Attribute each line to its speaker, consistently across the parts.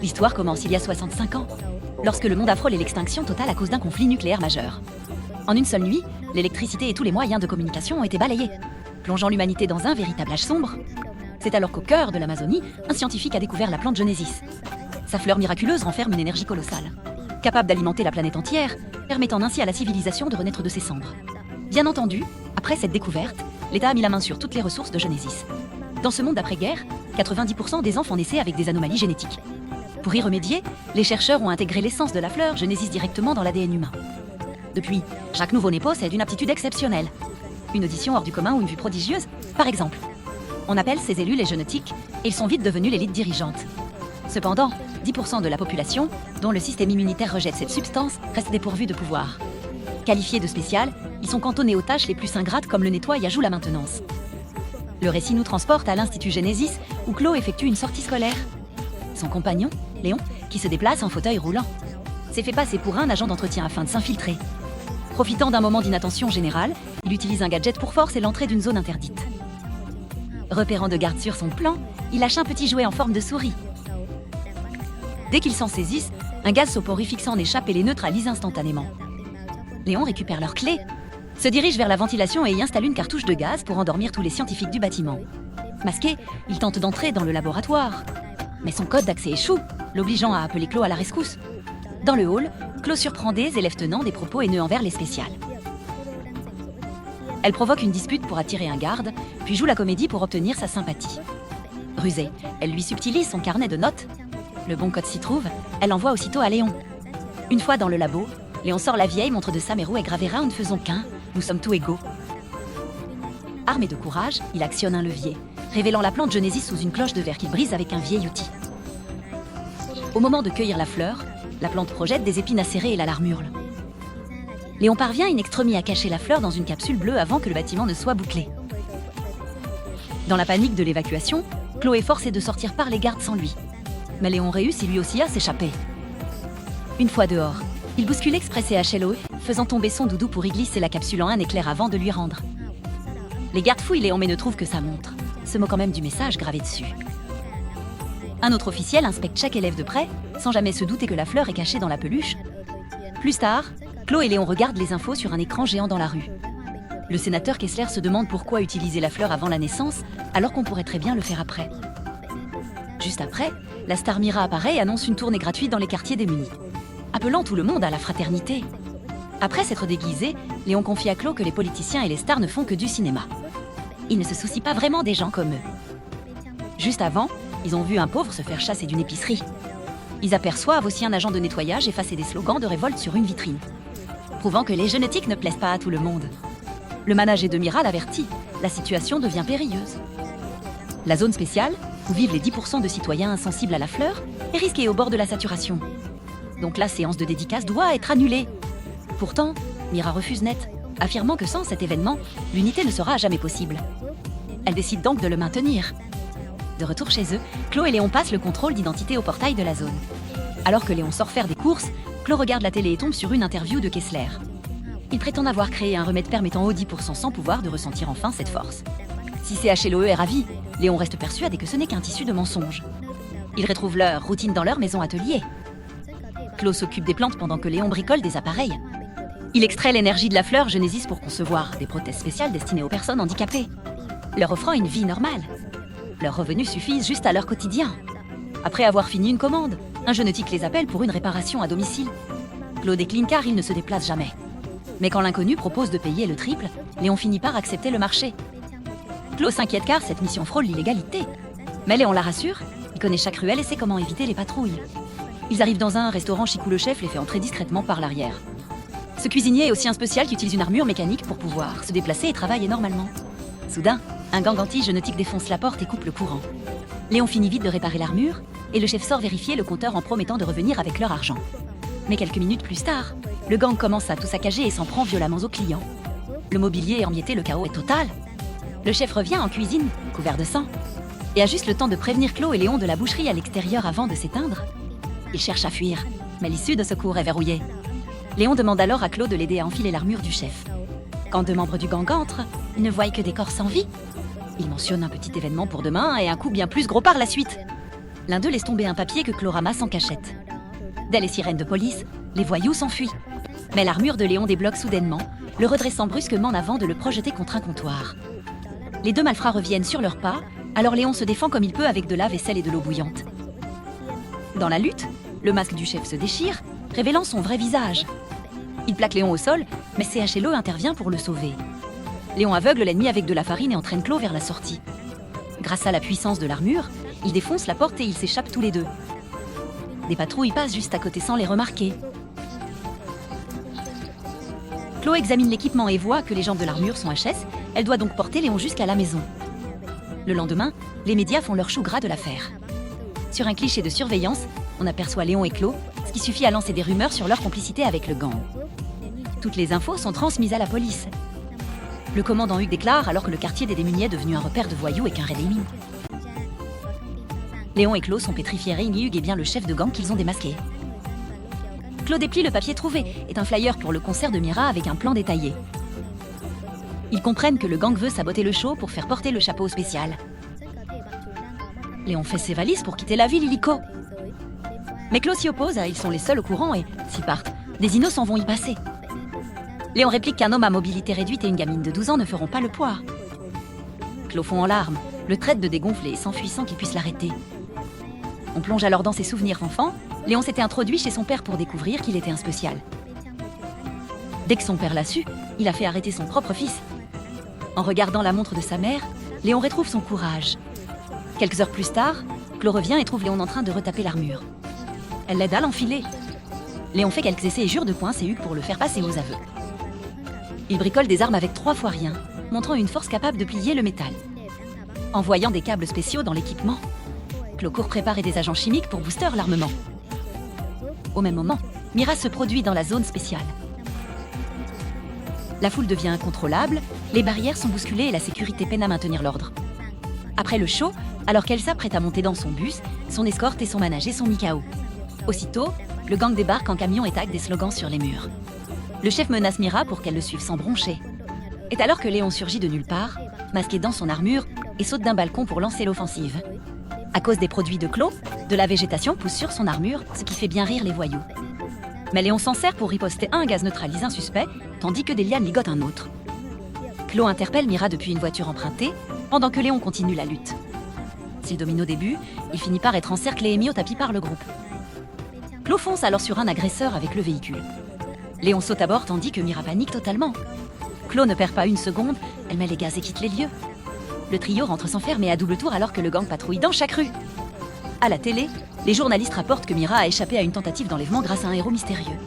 Speaker 1: L'histoire commence il y a 65 ans, lorsque le monde affrôle l'extinction totale à cause d'un conflit nucléaire majeur. En une seule nuit, l'électricité et tous les moyens de communication ont été balayés, plongeant l'humanité dans un véritable âge sombre. C'est alors qu'au cœur de l'Amazonie, un scientifique a découvert la plante Genesis. Sa fleur miraculeuse renferme une énergie colossale, capable d'alimenter la planète entière, permettant ainsi à la civilisation de renaître de ses cendres. Bien entendu, après cette découverte, l'État a mis la main sur toutes les ressources de Genesis. Dans ce monde d'après-guerre, 90% des enfants naissaient avec des anomalies génétiques. Pour y remédier, les chercheurs ont intégré l'essence de la fleur Genesis directement dans l'ADN humain. Depuis, chaque nouveau-né possède une aptitude exceptionnelle. Une audition hors du commun ou une vue prodigieuse, par exemple. On appelle ces élus les génétiques, et ils sont vite devenus l'élite dirigeante. Cependant, 10% de la population, dont le système immunitaire rejette cette substance, reste dépourvue de pouvoir. Qualifiés de spécial, ils sont cantonnés aux tâches les plus ingrates comme le nettoyage ou la maintenance. Le récit nous transporte à l'Institut Genesis, où Chloé effectue une sortie scolaire. Son compagnon, Léon, qui se déplace en fauteuil roulant, s'est fait passer pour un agent d'entretien afin de s'infiltrer. Profitant d'un moment d'inattention générale, il utilise un gadget pour forcer l'entrée d'une zone interdite. Repérant de garde sur son plan, il lâche un petit jouet en forme de souris. Dès qu'ils s'en saisissent, un gaz soporifique s'en échappe et les neutralise instantanément. Léon récupère leurs clés, se dirige vers la ventilation et y installe une cartouche de gaz pour endormir tous les scientifiques du bâtiment. Masqué, il tente d'entrer dans le laboratoire. Mais son code d'accès échoue, l'obligeant à appeler Chloé à la rescousse. Dans le hall, Chloé surprend des élèves tenant des propos haineux envers les spéciales. Elle provoque une dispute pour attirer un garde, puis joue la comédie pour obtenir sa sympathie. Rusée, elle lui subtilise son carnet de notes. Le bon code s'y trouve, elle l'envoie aussitôt à Léon. Une fois dans le labo, Léon sort la vieille montre de Sameru et gravera « Nous ne faisons qu'un, nous sommes tous égaux ». Armé de courage, il actionne un levier, révélant la plante Genesis sous une cloche de verre qu'il brise avec un vieil outil. Au moment de cueillir la fleur, la plante projette des épines acérées et l'alarme hurle. Léon parvient in extremis à cacher la fleur dans une capsule bleue avant que le bâtiment ne soit bouclé. Dans la panique de l'évacuation, Chloé est forcée de sortir par les gardes sans lui. Mais Léon réussit lui aussi à s'échapper. Une fois dehors, il bouscule Express et HLOE, faisant tomber son doudou pour y glisser la capsule en un éclair avant de lui rendre. Les gardes fouillent Léon mais ne trouvent que sa montre, se moquant même du message gravé dessus. Un autre officiel inspecte chaque élève de près, sans jamais se douter que la fleur est cachée dans la peluche. Plus tard, Chloé et Léon regardent les infos sur un écran géant dans la rue. Le sénateur Kessler se demande pourquoi utiliser la fleur avant la naissance, alors qu'on pourrait très bien le faire après. Juste après, la star Mira apparaît et annonce une tournée gratuite dans les quartiers démunis, appelant tout le monde à la fraternité. Après s'être déguisé, Léon confie à Chloé que les politiciens et les stars ne font que du cinéma. Ils ne se soucient pas vraiment des gens comme eux. Juste avant, ils ont vu un pauvre se faire chasser d'une épicerie. Ils aperçoivent aussi un agent de nettoyage effacer des slogans de révolte sur une vitrine, prouvant que les génétiques ne plaisent pas à tout le monde. Le manager de Mira l'avertit, la situation devient périlleuse. La zone spéciale, où vivent les 10% de citoyens insensibles à la fleur, est risquée au bord de la saturation. Donc la séance de dédicace doit être annulée. Pourtant, Mira refuse net, affirmant que sans cet événement, l'unité ne sera jamais possible. Elle décide donc de le maintenir. De retour chez eux, Chloé et Léon passent le contrôle d'identité au portail de la zone. Alors que Léon sort faire des courses, Chloé regarde la télé et tombe sur une interview de Kessler. Il prétend avoir créé un remède permettant aux 10% sans pouvoir de ressentir enfin cette force. Si CHLOE est ravi, Léon reste persuadé que ce n'est qu'un tissu de mensonges. Ils retrouvent leur routine dans leur maison atelier. Chloé s'occupe des plantes pendant que Léon bricole des appareils. Il extrait l'énergie de la fleur Genesis pour concevoir des prothèses spéciales destinées aux personnes handicapées, leur offrant une vie normale. Leurs revenus suffisent juste à leur quotidien. Après avoir fini une commande, un génétique les appelle pour une réparation à domicile. Chloé décline car il ne se déplace jamais. Mais quand l'inconnu propose de payer le triple, Léon finit par accepter le marché. Chloé s'inquiète car cette mission frôle l'illégalité. Mais Léon la rassure, il connaît chaque ruelle et sait comment éviter les patrouilles. Ils arrivent dans un restaurant chic où le chef les fait entrer discrètement par l'arrière. Ce cuisinier est aussi un spécial qui utilise une armure mécanique pour pouvoir se déplacer et travailler normalement. Soudain, un gang anti-génétique défonce la porte et coupe le courant. Léon finit vite de réparer l'armure, et le chef sort vérifier le compteur en promettant de revenir avec leur argent. Mais quelques minutes plus tard, le gang commence à tout saccager et s'en prend violemment aux clients. Le mobilier est emmietté, le chaos est total. Le chef revient en cuisine, couvert de sang, et a juste le temps de prévenir Chloé et Léon de la boucherie à l'extérieur avant de s'éteindre. Il cherche à fuir, mais l'issue de secours est verrouillée. Léon demande alors à Chloé de l'aider à enfiler l'armure du chef. Quand deux membres du gang entrent, ils ne voient que des corps sans vie. Il mentionne un petit événement pour demain et un coup bien plus gros par la suite. L'un d'eux laisse tomber un papier que Claude ramasse en cachette. Dès les sirènes de police, les voyous s'enfuient. Mais l'armure de Léon débloque soudainement, le redressant brusquement en avant de le projeter contre un comptoir. Les deux malfrats reviennent sur leurs pas, alors Léon se défend comme il peut avec de la vaisselle et de l'eau bouillante. Dans la lutte, le masque du chef se déchire, révélant son vrai visage. Il plaque Léon au sol, mais CHLO intervient pour le sauver. Léon aveugle l'ennemi avec de la farine et entraîne Claude vers la sortie. Grâce à la puissance de l'armure, il défonce la porte et ils s'échappent tous les deux. Des patrouilles passent juste à côté sans les remarquer. Claude examine l'équipement et voit que les jambes de l'armure sont HS, elle doit donc porter Léon jusqu'à la maison. Le lendemain, les médias font leur chou gras de l'affaire. Sur un cliché de surveillance, on aperçoit Léon et Claude, ce qui suffit à lancer des rumeurs sur leur complicité avec le gang. Toutes les infos sont transmises à la police. Le commandant Hugues déclare alors que le quartier des Démuniers est devenu un repère de voyous et qu'un raid est imminent. Léon et Claude sont pétrifiés et Hugues est bien le chef de gang qu'ils ont démasqué. Claude déplie le papier trouvé, est un flyer pour le concert de Mira avec un plan détaillé. Ils comprennent que le gang veut saboter le show pour faire porter le chapeau spécial. Léon fait ses valises pour quitter la ville illico. Mais Claude s'y oppose, ils sont les seuls au courant et, s'ils partent, des innocents vont y passer. Léon réplique qu'un homme à mobilité réduite et une gamine de 12 ans ne feront pas le poids. Claude fond en larmes, le traite de dégonfler et s'enfuit sans qu'il puisse l'arrêter. On plonge alors dans ses souvenirs d'enfant. Léon s'était introduit chez son père pour découvrir qu'il était un spécial. Dès que son père l'a su, il a fait arrêter son propre fils. En regardant la montre de sa mère, Léon retrouve son courage. Quelques heures plus tard, Claude revient et trouve Léon en train de retaper l'armure. Elle l'aide à l'enfiler. Léon fait quelques essais et jure de poing c'est Hugues pour le faire passer aux aveux. Il bricole des armes avec 3 fois rien, montrant une force capable de plier le métal. En voyant des câbles spéciaux dans l'équipement, Claude court préparer des agents chimiques pour booster l'armement. Au même moment, Mira se produit dans la zone spéciale. La foule devient incontrôlable, les barrières sont bousculées et la sécurité peine à maintenir l'ordre. Après le show, alors qu'elle s'apprête à monter dans son bus, son escorte et son manager sont mis KO. Aussitôt, le gang débarque en camion et tague des slogans sur les murs. Le chef menace Mira pour qu'elle le suive sans broncher. Et alors que Léon surgit de nulle part, masqué dans son armure, et saute d'un balcon pour lancer l'offensive. À cause des produits de Claude, de la végétation pousse sur son armure, ce qui fait bien rire les voyous. Mais Léon s'en sert pour riposter un gaz neutralise un suspect, tandis que des lianes ligotent un autre. Claude interpelle Mira depuis une voiture empruntée, pendant que Léon continue la lutte. S'il domine au début, il finit par être encerclé et mis au tapis par le groupe. Claude fonce alors sur un agresseur avec le véhicule. Léon saute à bord tandis que Mira panique totalement. Claude ne perd pas une seconde, elle met les gaz et quitte les lieux. Le trio rentre s'enfermer à double tour alors que le gang patrouille dans chaque rue. À la télé, les journalistes rapportent que Mira a échappé à une tentative d'enlèvement grâce à un héros mystérieux.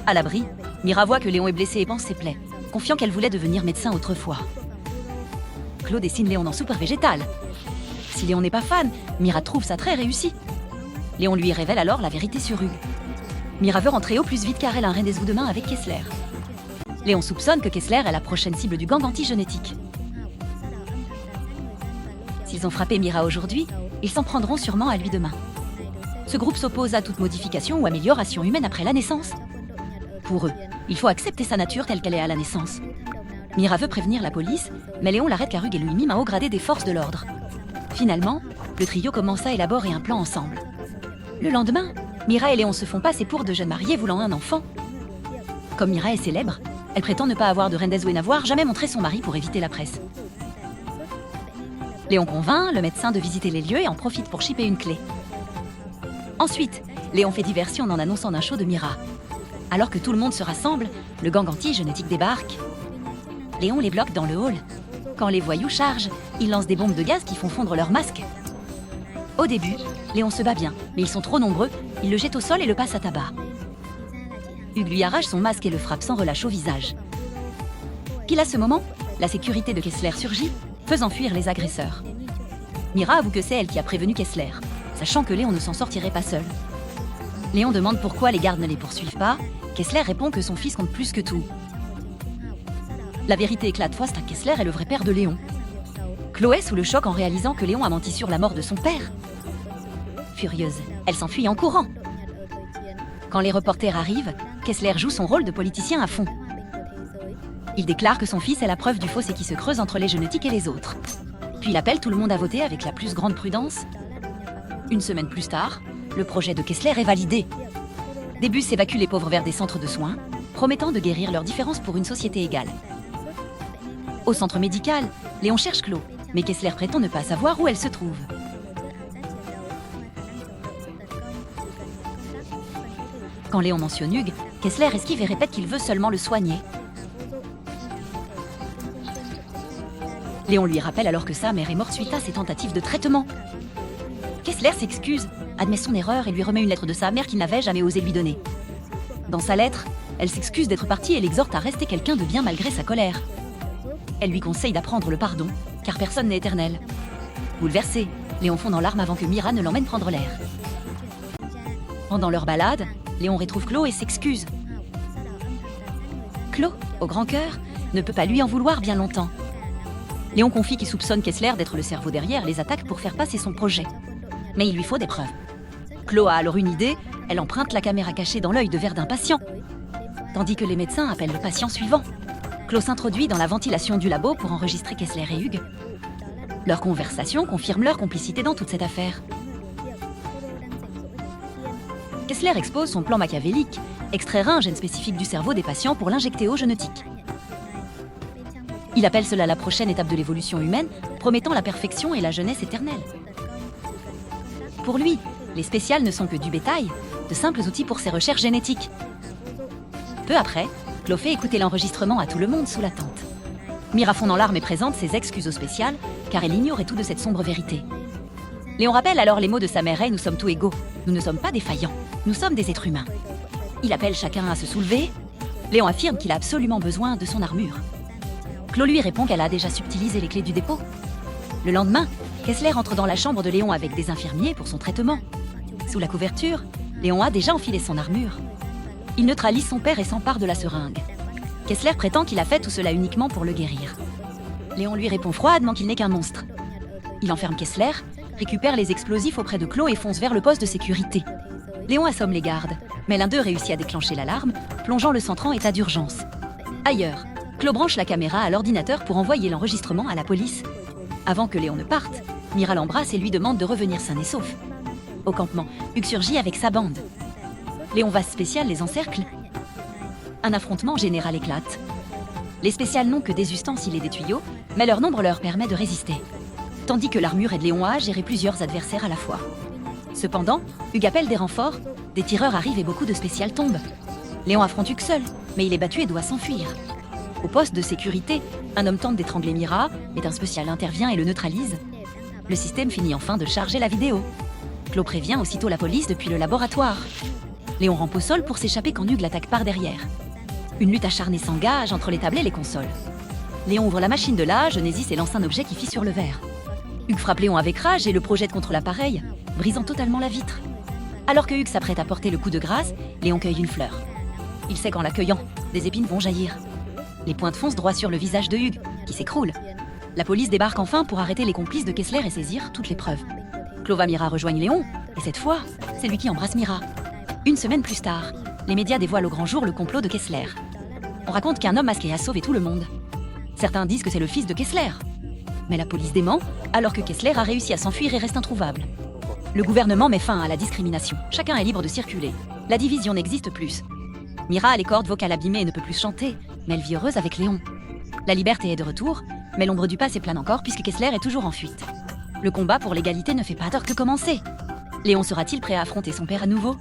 Speaker 1: À l'abri, Mira voit que Léon est blessé et pense ses plaies, confiant qu'elle voulait devenir médecin autrefois. Claude dessine Léon en soupe végétale. Si Léon n'est pas fan, Mira trouve ça très réussi. Léon lui révèle alors la vérité sur Hugues. Mira veut rentrer au plus vite car elle a un rendez-vous demain avec Kessler. Léon soupçonne que Kessler est la prochaine cible du gang antigénétique. S'ils ont frappé Mira aujourd'hui, ils s'en prendront sûrement à lui demain. Ce groupe s'oppose à toute modification ou amélioration humaine après la naissance. Pour eux, il faut accepter sa nature telle qu'elle est à la naissance. Mira veut prévenir la police, mais Léon l'arrête car Hugues et lui mime un haut gradé des forces de l'ordre. Finalement, le trio commence à élaborer un plan ensemble. Le lendemain, Mira et Léon se font passer pour 2 jeunes mariés voulant un enfant. Comme Mira est célèbre, elle prétend ne pas avoir de rendez-vous et n'avoir jamais montré son mari pour éviter la presse. Léon convainc le médecin de visiter les lieux et en profite pour chipper une clé. Ensuite, Léon fait diversion en annonçant un show de Mira. Alors que tout le monde se rassemble, le gang anti-génétique débarque. Léon les bloque dans le hall. Quand les voyous chargent, ils lancent des bombes de gaz qui font fondre leurs masques. Au début, Léon se bat bien, mais ils sont trop nombreux, il le jette au sol et le passe à tabac. Hugues lui arrache son masque et le frappe sans relâche au visage. Pile à ce moment, la sécurité de Kessler surgit, faisant fuir les agresseurs. Mira avoue que c'est elle qui a prévenu Kessler, sachant que Léon ne s'en sortirait pas seul. Léon demande pourquoi les gardes ne les poursuivent pas. Kessler répond que son fils compte plus que tout. La vérité éclate face à Kessler est le vrai père de Léon. Chloé sous le choc en réalisant que Léon a menti sur la mort de son père. Furieuse, elle s'enfuit en courant. Quand les reporters arrivent, Kessler joue son rôle de politicien à fond. Il déclare que son fils est la preuve du fossé qui se creuse entre les génétiques et les autres. Puis il appelle tout le monde à voter avec la plus grande prudence. Une semaine plus tard, le projet de Kessler est validé. Des bus évacuent les pauvres vers des centres de soins, promettant de guérir leurs différences pour une société égale. Au centre médical, Léon cherche Chloé, mais Kessler prétend ne pas savoir où elle se trouve. Quand Léon mentionne Hugues, Kessler esquive et répète qu'il veut seulement le soigner. Léon lui rappelle alors que sa mère est morte suite à ses tentatives de traitement. Kessler s'excuse, admet son erreur et lui remet une lettre de sa mère qu'il n'avait jamais osé lui donner. Dans sa lettre, elle s'excuse d'être partie et l'exhorte à rester quelqu'un de bien malgré sa colère. Elle lui conseille d'apprendre le pardon, car personne n'est éternel. Bouleversé, Léon fond en larmes avant que Mira ne l'emmène prendre l'air. Pendant leur balade, Léon retrouve Chloé et s'excuse. Chloé, au grand cœur, ne peut pas lui en vouloir bien longtemps. Léon confie qu'il soupçonne Kessler d'être le cerveau derrière les attaques pour faire passer son projet. Mais il lui faut des preuves. Chloé a alors une idée, elle emprunte la caméra cachée dans l'œil de verre d'un patient. Tandis que les médecins appellent le patient suivant. Chloé s'introduit dans la ventilation du labo pour enregistrer Kessler et Hugues. Leur conversation confirme leur complicité dans toute cette affaire. Kessler expose son plan machiavélique, extraire un gène spécifique du cerveau des patients pour l'injecter aux génétiques. Il appelle cela la prochaine étape de l'évolution humaine, promettant la perfection et la jeunesse éternelle. Pour lui, les spéciales ne sont que du bétail, de simples outils pour ses recherches génétiques. Peu après, Chloé fait écouter l'enregistrement à tout le monde sous la tente. Mira fond en larmes et présente ses excuses aux spéciales, car elle ignorait tout de cette sombre vérité. Léon rappelle alors les mots de sa mère et nous sommes tous égaux. Nous ne sommes pas défaillants, nous sommes des êtres humains. Il appelle chacun à se soulever. Léon affirme qu'il a absolument besoin de son armure. Chloé lui répond qu'elle a déjà subtilisé les clés du dépôt. Le lendemain, Kessler entre dans la chambre de Léon avec des infirmiers pour son traitement. Sous la couverture, Léon a déjà enfilé son armure. Il neutralise son père et s'empare de la seringue. Kessler prétend qu'il a fait tout cela uniquement pour le guérir. Léon lui répond froidement qu'il n'est qu'un monstre. Il enferme Kessler, récupère les explosifs auprès de Chloé et fonce vers le poste de sécurité. Léon assomme les gardes, mais l'un d'eux réussit à déclencher l'alarme, plongeant le centre en état d'urgence. Ailleurs, Chloé branche la caméra à l'ordinateur pour envoyer l'enregistrement à la police. Avant que Léon ne parte, Mira l'embrasse et lui demande de revenir sain et sauf. Au campement, Hugues surgit avec sa bande. Léon Vase spécial les encercle. Un affrontement général éclate. Les spéciales n'ont que des ustensiles et des tuyaux, mais leur nombre leur permet de résister. Tandis que l'armure aide Léon à gérer plusieurs adversaires à la fois. Cependant, Hugues appelle des renforts, des tireurs arrivent et beaucoup de spéciales tombent. Léon affronte Hugues seul, mais il est battu et doit s'enfuir. Au poste de sécurité, un homme tente d'étrangler Mira, mais un spécial intervient et le neutralise. Le système finit enfin de charger la vidéo. Chloé prévient aussitôt la police depuis le laboratoire. Léon rampe au sol pour s'échapper quand Hugues l'attaque par derrière. Une lutte acharnée s'engage entre les tables et les consoles. Léon ouvre la machine de la Genesis et lance un objet qui fisse sur le verre. Hugues frappe Léon avec rage et le projette contre l'appareil, brisant totalement la vitre. Alors que Hugues s'apprête à porter le coup de grâce, Léon cueille une fleur. Il sait qu'en la cueillant, des épines vont jaillir. Les pointes foncent droit sur le visage de Hugues, qui s'écroule. La police débarque enfin pour arrêter les complices de Kessler et saisir toutes les preuves. Chloé et Mira rejoignent Léon, et cette fois, c'est lui qui embrasse Mira. Une semaine plus tard, les médias dévoilent au grand jour le complot de Kessler. On raconte qu'un homme masqué a sauvé tout le monde. Certains disent que c'est le fils de Kessler. Mais la police dément, alors que Kessler a réussi à s'enfuir et reste introuvable. Le gouvernement met fin à la discrimination. Chacun est libre de circuler. La division n'existe plus. Mira a les cordes vocales abîmées et ne peut plus chanter, mais elle vit heureuse avec Léon. La liberté est de retour, mais l'ombre du passé plane encore puisque Kessler est toujours en fuite. Le combat pour l'égalité ne fait pas tort que commencer. Léon sera-t-il prêt à affronter son père à nouveau ?